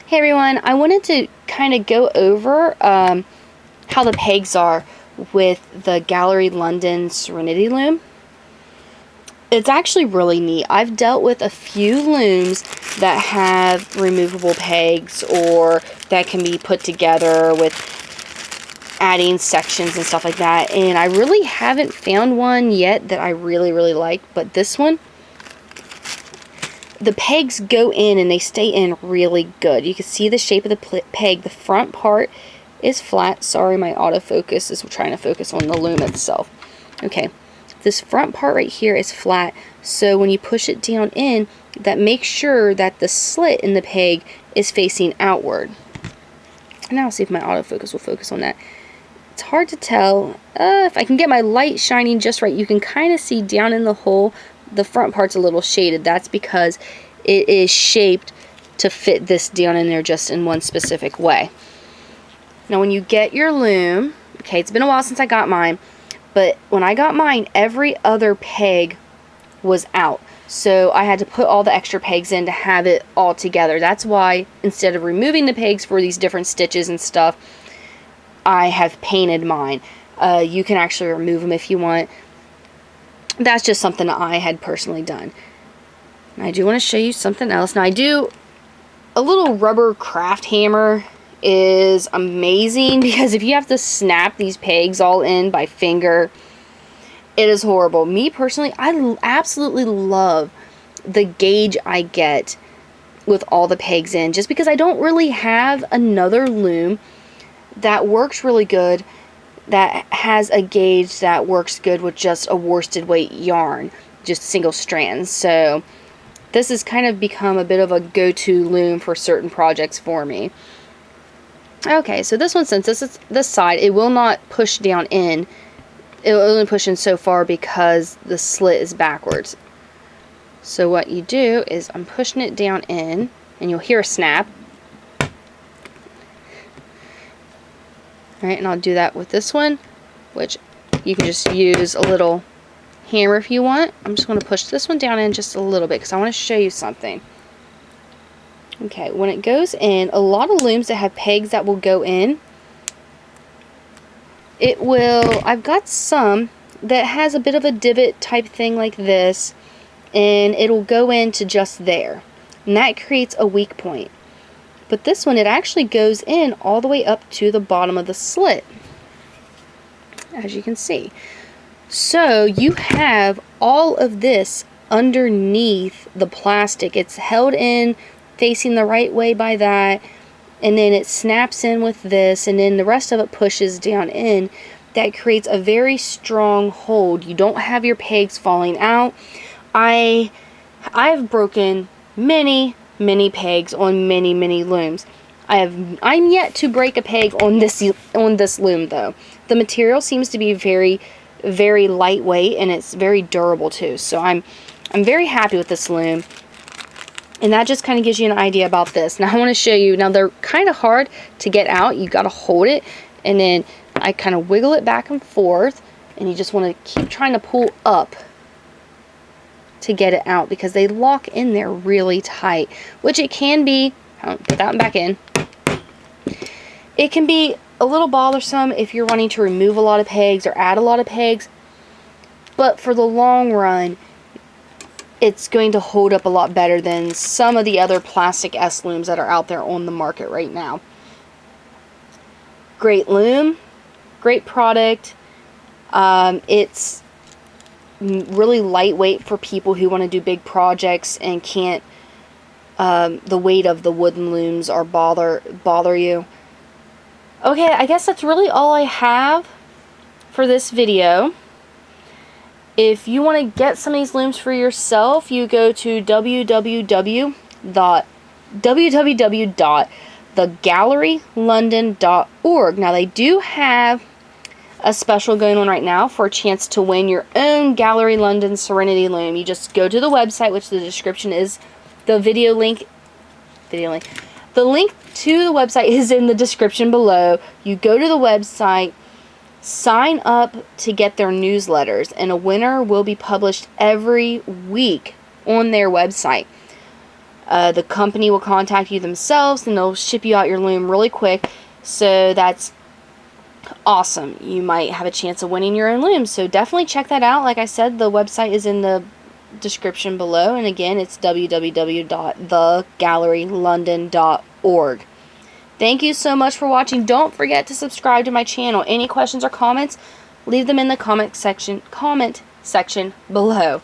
Hey everyone, I wanted to kind of go over how the pegs are with the Gallery London Serenity Loom. It's actually really neat. I've dealt with a few looms that have removable pegs or that can be put together with adding sections and stuff like that, and I really haven't found one yet that I really like, but this one, the pegs go in and they stay in really good. You can see the shape of the peg. The front part is flat. Sorry, my autofocus is trying to focus on the loom itself. Okay, this front part right here is flat, so when you push it down in, that makes sure that the slit in the peg is facing outward. Now I'll see if my autofocus will focus on that. It's hard to tell. If I can get my light shining just right, you can kind of see down in the hole. The front part's a little shaded. That's because it is shaped to fit this down in there just in one specific way. Now when you get your loom, okay, it's been a while since I got mine, but when I got mine, every other peg was out. So I had to put all the extra pegs in to have it all together. That's why instead of removing the pegs for these different stitches and stuff, I have painted mine. You can actually remove them if you want. That's just something that I had personally done. And I do want to show you something else. Now a little rubber craft hammer is amazing, because if you have to snap these pegs all in by finger, it is horrible. Me personally, I absolutely love the gauge I get with all the pegs in, just because I don't really have another loom that works really good that has a gauge that works good with just a worsted weight yarn, just single strands. So this has kind of become a bit of a go-to loom for certain projects for me. Okay, so this one, since this is this side, it will not push down in. It will only push in so far because the slit is backwards. So what you do is I'm pushing it down in, and you'll hear a snap. Alright, and I'll do that with this one, which you can just use a little hammer if you want. I'm just going to push this one down in just a little bit because I want to show you something. Okay, when it goes in, a lot of looms that have pegs that will go in, it will, I've got some that has a bit of a divot type thing like this, and it'll go into just there. And that creates a weak point. But this one, it actually goes in all the way up to the bottom of the slit, as you can see. So you have all of this underneath the plastic. It's held in facing the right way by that, and then it snaps in with this, and then the rest of it pushes down in. That creates a very strong hold. You don't have your pegs falling out. I've broken many pegs on many looms. I'm yet to break a peg on this loom though. The material seems to be very lightweight, and it's very durable too. So I'm very happy with this loom. And that just kind of gives you an idea about this. Now I want to show you. Now they're kind of hard to get out. You got to hold it, and then I kind of wiggle it back and forth, and you just want to keep trying to pull up to get it out, because they lock in there really tight, which it can be. Put that one back in. It can be a little bothersome if you're wanting to remove a lot of pegs or add a lot of pegs, but for the long run, it's going to hold up a lot better than some of the other plastic S looms that are out there on the market right now. Great loom, great product. It's really lightweight for people who want to do big projects and can't the weight of the wooden looms or bother you. Okay, I guess that's really all I have for this video. If you want to get some of these looms for yourself, you go to www.thegallerylondon.org. Now they do have a special going on right now for a chance to win your own Gallery London Serenity loom. You just go to the website, which the description is the video link. The link to the website is in the description below. You go to the website, sign up to get their newsletters, and a winner will be published every week on their website. The company will contact you themselves, and they'll ship you out your loom really quick. So that's awesome. You might have a chance of winning your own loom. So definitely check that out. Like I said, the website is in the description below. And again, it's www.thegallerylondon.org. Thank you so much for watching. Don't forget to subscribe to my channel. Any questions or comments, leave them in the comment section below.